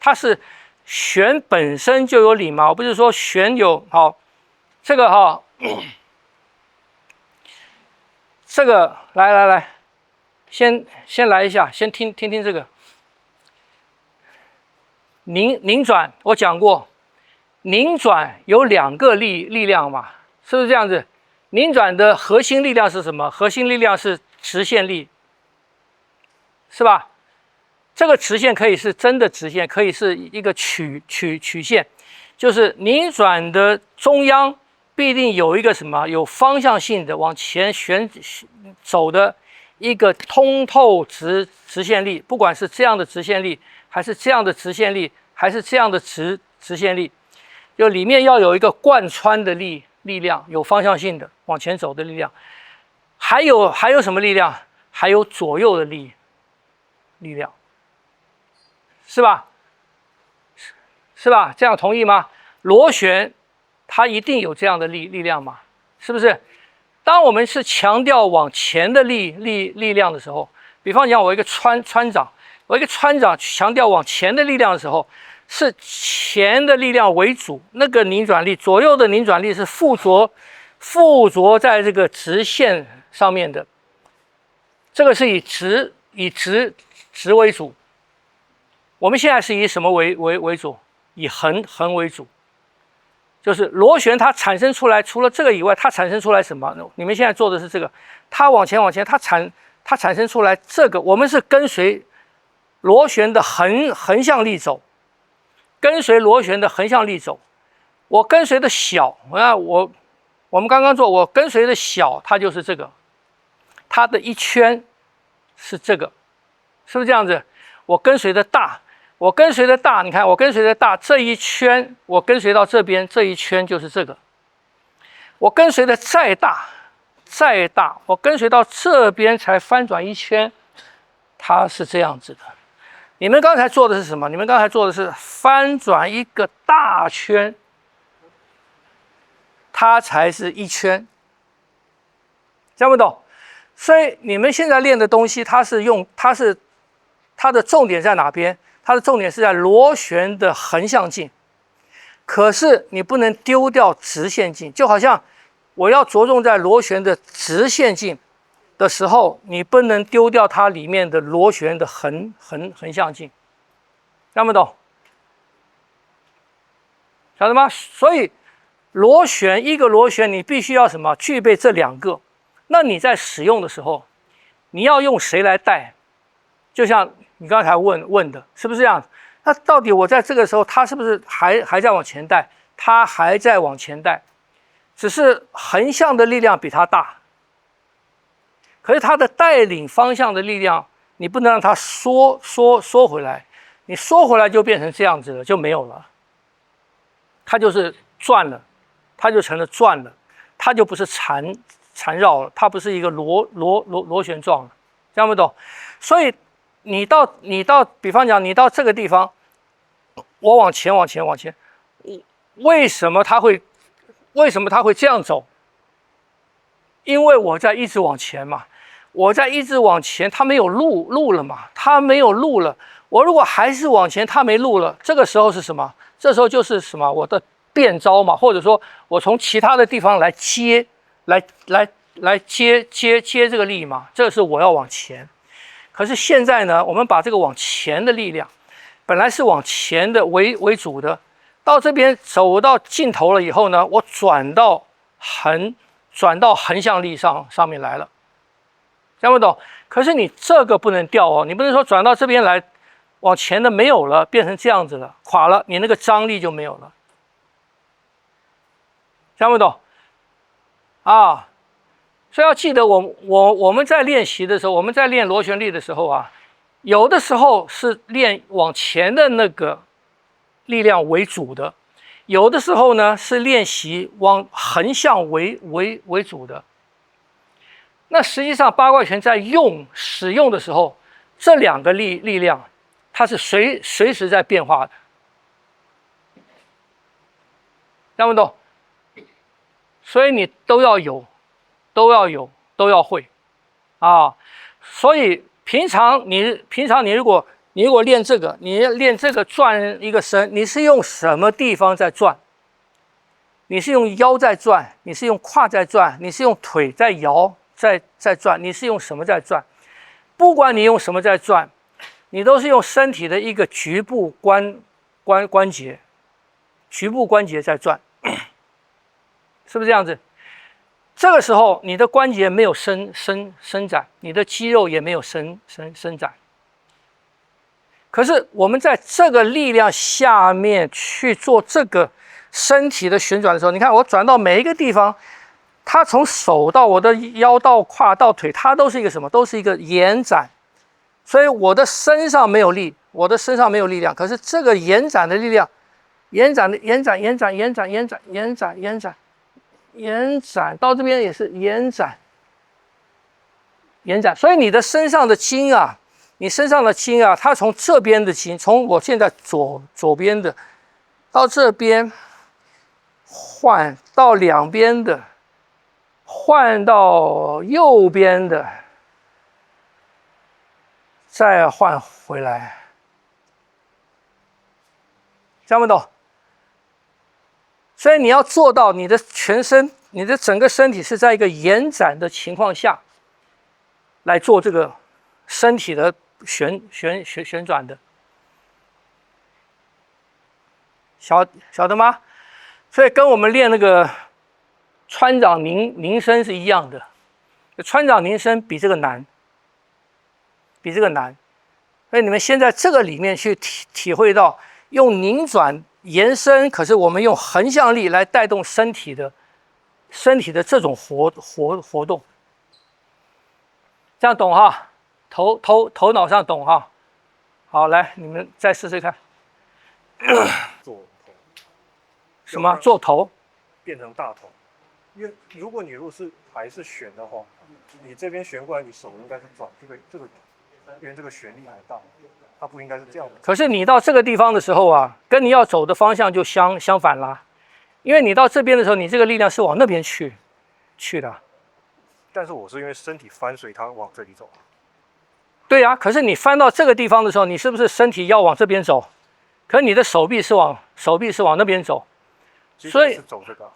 它是弦本身就有力嘛，我不是说弦有好，这个哈，这个来，先来一下，先听这个拧转，我讲过，拧转有2个力量嘛，是不是这样子？拧转的核心力量是什么？核心力量是直线力，是吧？这个直线可以是真的直线，可以是一个曲线，就是拧转的中央必定有一个什么？有方向性的往前走的一个通透直线力，不管是这样的直线力，还是这样的直线力，还是这样的直线力，就里面要有一个贯穿的力量，有方向性的往前走的力量。还有什么力量？还有左右的力量，是吧？是吧？这样同意吗？螺旋它一定有这样的力量嘛？是不是？当我们是强调往前的力量的时候，比方讲我一个川掌，我一个川掌强调往前的力量的时候，是前的力量为主，那个拧转力，左右的拧转力是附着在这个直线上面的。这个是以直为主。我们现在是以什么为主？以横为主。就是螺旋它产生出来，除了这个以外，它产生出来什么？你们现在做的是这个，它往前，它产生出来这个，我们是跟随螺旋的横向力走，跟随螺旋的横向力走。我跟随的小，我们刚刚做，我跟随的小，它就是这个，它的一圈是这个，是不是这样子？我跟随的大。你看我跟随的大，这一圈我跟随到这边，这一圈就是这个。我跟随的再大，我跟随到这边才翻转一圈，它是这样子的。你们刚才做的是什么？你们刚才做的是翻转一个大圈，它才是一圈，听不懂？所以你们现在练的东西，它的重点在哪边？它的重点是在螺旋的横向径，可是你不能丢掉直线径。就好像我要着重在螺旋的直线径的时候，你不能丢掉它里面的螺旋的横向径，听不懂？晓得吗？所以一个螺旋你必须要什么？具备这2个。那你在使用的时候，你要用谁来带？就像你刚才问的，是不是这样？那到底我在这个时候，它是不是还在往前带？它还在往前带，只是横向的力量比它大。可是它的带领方向的力量，你不能让它缩回来，你缩回来就变成这样子了，就没有了。它就是转了，它就成了转了，它就不是缠绕了，它不是一个螺旋状了，这样不懂？所以你到，比方讲，你到这个地方，我往前，为什么它会这样走？因为我在一直往前嘛，它没有路了嘛，它没有路了。我如果还是往前，它没路了，这个时候是什么？这时候就是什么？我的变招嘛，或者说我从其他的地方来接这个力嘛，这是我要往前。可是现在呢，我们把这个往前的力量，本来是往前的为主的，到这边走到尽头了以后呢，我转到横向力上面来了，听不懂？可是你这个不能掉哦，你不能说转到这边来，往前的没有了，变成这样子了，垮了，你那个张力就没有了，听不懂？啊！所以要记得我们在练习的时候，我们在练螺旋力的时候啊，有的时候是练往前的那个力量为主的，有的时候呢是练习往横向为主的。那实际上八卦拳在使用的时候，这2个力量它是随时在变化的，听不懂？所以你都要会啊。所以平常你如果你如果练这个，你练这个转一个身，你是用什么地方在转？你是用腰在转，你是用胯在转，你是用腿在摇，在转，你是用什么在转？不管你用什么在转，你都是用身体的一个局部关节，局部关节在转，是不是这样子？这个时候你的关节没有伸展，你的肌肉也没有伸展。可是我们在这个力量下面去做这个身体的旋转的时候，你看我转到每一个地方，它从手到我的腰到胯到腿，它都是一个什么？都是一个延展。所以我的身上没有力，我的身上没有力量。可是这个延展的力量，延展到这边也是延展。所以你的身上的筋啊。你身上的筋啊，它从这边的筋，从我现在左边的到这边换到两边的，换到右边的，再换回来，听不懂？所以你要做到你的全身，你的整个身体是在一个延展的情况下来做这个身体的旋转的，晓得吗？所以跟我们练那个川掌凝身是一样的，川掌凝身比这个难，所以你们先在这个里面去体会到用拧转延伸，可是我们用横向力来带动身体的这种活动，这样懂哈？头脑上懂哈？好，来，你们再试试看。做头，什么？做头变成大头。因为如果是还是旋的话，你这边旋过来，你手应该是转这个，因为这个旋力还大，它不应该是这样的。可是你到这个地方的时候啊，跟你要走的方向就相反啦，因为你到这边的时候，你这个力量是往那边去的。但是我是因为身体翻，所以它往这里走。对呀，可是你翻到这个地方的时候，你是不是身体要往这边走？可是你的手臂是往那边走，所以是走这个。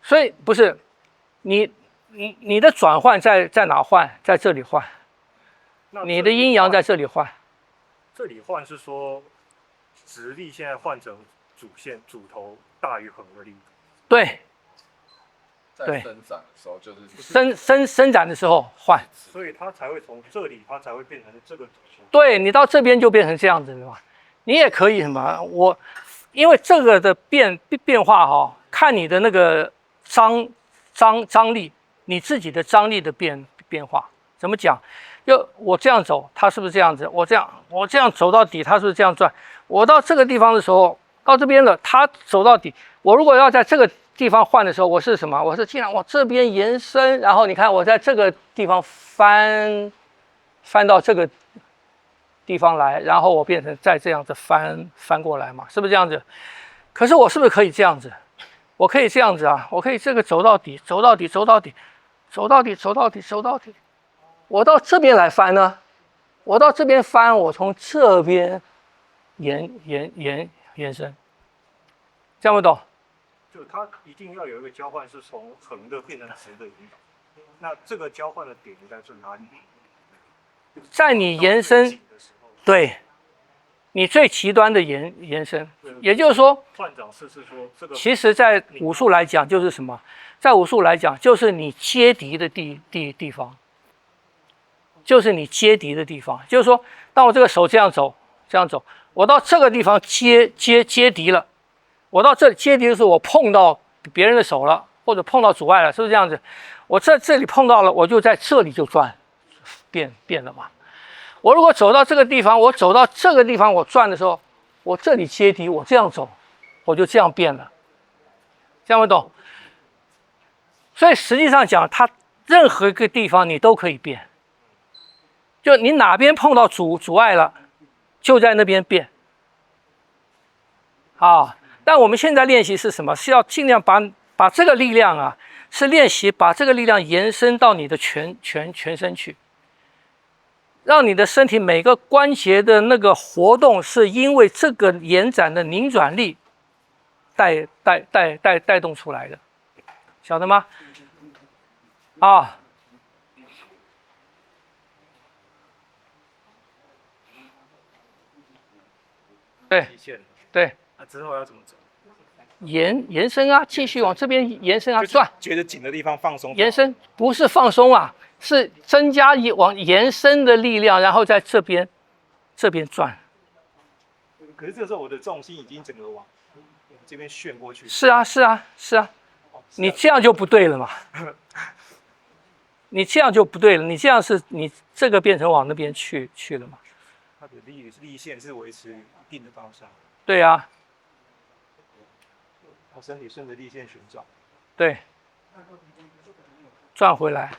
所以不是你的转换在哪换？在这里换。你的阴阳在这里换。这里换是说直力现在换成主线主头大于横的力。对。在伸展的时候就是伸展的时候换，所以它才会从这里，它才会变成这个。对，你到这边就变成这样子了嘛。你也可以什么？因为这个的变化哈，看你的那个张力，你自己的张力的变化。怎么讲？就我这样走，它是不是这样子？我这样走到底，它是不是这样转？我到这个地方的时候，到这边了，它走到底。我如果要在这个地方换的时候，我是什么？我是尽量往这边延伸，然后你看我在这个地方翻到这个地方来，然后我变成再这样子翻过来嘛，是不是这样子？可是我是不是可以这样子？我可以这样子啊，我可以这个走到底，我到这边来翻呢？我到这边翻，我从这边延伸，这样不懂？就它一定要有一个交换，是从横的变成直的引导。那这个交换的点应该是哪里？在你延伸，对，你最极端的延伸，也就是说，换掌式是说这个。其实，在武术来讲，就是什么？在武术来讲，就是你接敌的地方，就是你接敌的地方。就是说，当我这个手这样走，我到这个地方接敌了。我到这里接敌的时候，我碰到别人的手了，或者碰到阻碍了，是不是这样子？我在这里碰到了，我就在这里就转，变了嘛。我如果走到这个地方，我走到这个地方，我转的时候，我这里接敌，我这样走，我就这样变了，这样不懂？所以实际上讲，它任何一个地方你都可以变，就你哪边碰到阻碍了，就在那边变，啊。但我们现在练习是什么？是要尽量把这个力量啊，是练习把这个力量延伸到你的全身去。让你的身体每个关节的那个活动是因为这个延展的拧转力带动出来的，晓得吗？啊，对极限，对，那之后要怎么走？延伸啊，继续往这边延伸啊，就是转。觉得紧的地方放松，延伸不是放松啊，是增加往延伸的力量，然后在这边转。可是这时候我的重心已经整个往这边旋过去。是啊，是啊，是啊，你这样就不对了嘛。你这样就不对了，你这样是你这个变成往那边去了嘛？它的力线是维持一定的方向，对啊，它身体顺着力线旋转。对，转回来。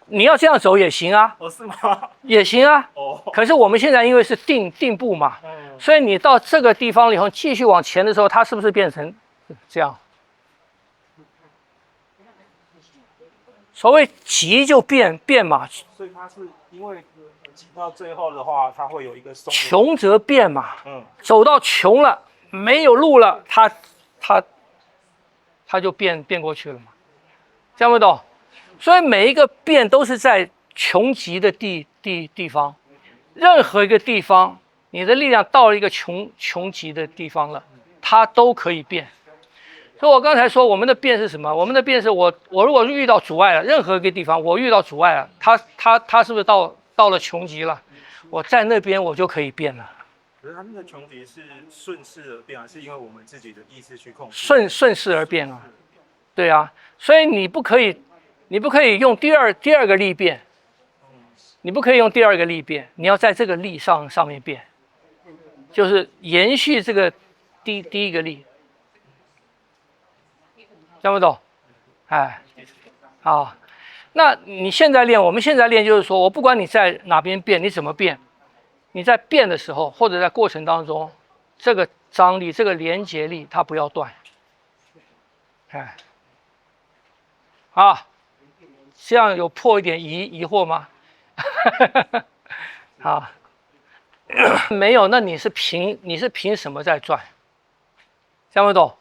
你要这样走也行啊，哦，是吗？也行啊。哦，可是我们现在因为是定步嘛，所以你到这个地方以后继续往前的时候，它是不是变成这样？所谓急就变嘛，所以它是因为挤到最后的话，它会有一个松。穷则变嘛。走到穷了，没有路了，它就变过去了嘛。这样不懂？所以每一个变都是在穷极的地方，任何一个地方，你的力量到了一个穷极的地方了，它都可以变。所以我刚才说我们的变是什么？我们的变是我如果遇到阻碍了，任何一个地方我遇到阻碍了，它是不是到了穷极了？我在那边我就可以变了。可是它那个穷极是顺势而变，还是因为我们自己的意识去控制？顺势而变啊，对啊，所以你不可以用第二个力变，你不可以用第二个力变，你要在这个力上面变，就是延续这个第一个力。听不懂？哎，好，那你现在练，我们现在练就是说，我不管你在哪边变，你怎么变，你在变的时候或者在过程当中，这个张力、这个连结力，它不要断。哎，好，这样有破一点疑惑吗？好，没有，那你是凭什么在转？听不懂？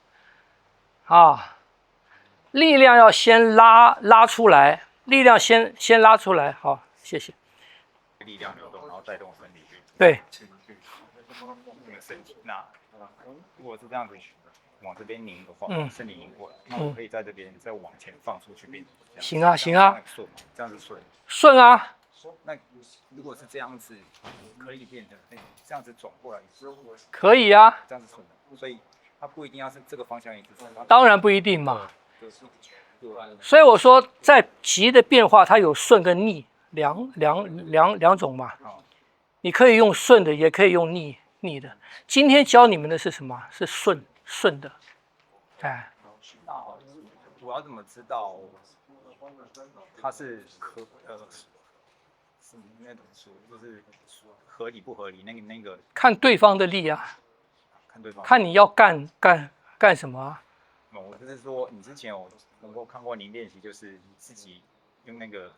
啊。力量要先拉出来，力量先拉出来，好，谢谢。力量流动，然后带动身体去对，那个身体。那如果是这样子往这边拧的话，身体拧过来，那我可以在这边再往前放出去变成这样。行啊，行啊，顺，这样子顺。顺啊。那如果是这样子，可以变成这样子转过来，可以啊。这样子顺，所以它不一定要是这个方向一直顺。当然不一定嘛。所以我说，在极的变化，它有顺跟逆两种嘛。你可以用顺的，也可以用逆的。今天教你们的是什么？是顺的。哎。那我要怎么知道它是是那种就是合理不合理？那个看对方的力啊。看对方。看你要干什么啊？我就是说，你之前有看过您练习，就是你自己用那个，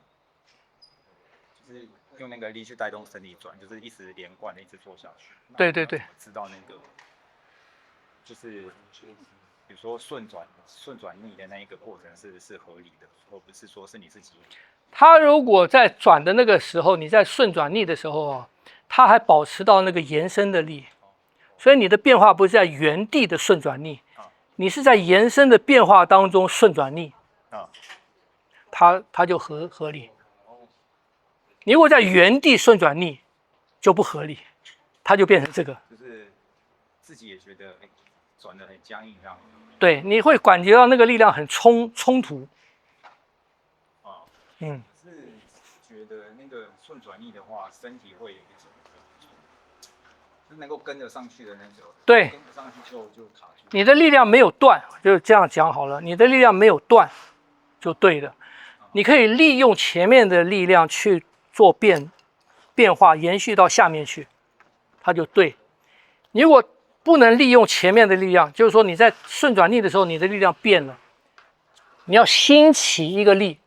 就是用那个力去带动身体转，就是一直连贯的一直做下去。对。知道那个，就是比如说顺转逆的那一个过程是合理的，而不是说是你自己。他如果在转的那个时候，你在顺转逆的时候啊，他还保持到那个延伸的力，所以你的变化不是在原地的顺转逆。你是在延伸的变化当中顺转逆，它就合理。你如果在原地顺转逆，就不合理，它就变成这个。就是自己也觉得转得很僵硬这样。对，你会感觉到那个力量很冲突。是觉得那个顺转逆的话，身体会有一种是能够跟得上去的那种。对，跟不上去就卡住。你的力量没有断，就这样讲好了。你的力量没有断，就对的。你可以利用前面的力量去做变化，延续到下面去，它就对。你如果不能利用前面的力量，就是说你在顺转逆的时候，你的力量变了，你要兴起一个力，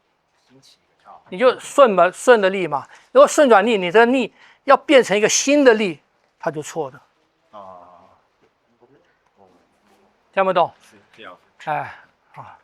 你就顺的力嘛。如果顺转力，你的力要变成一个新的力，它就错的。啊，听不懂？是这样。哎，啊。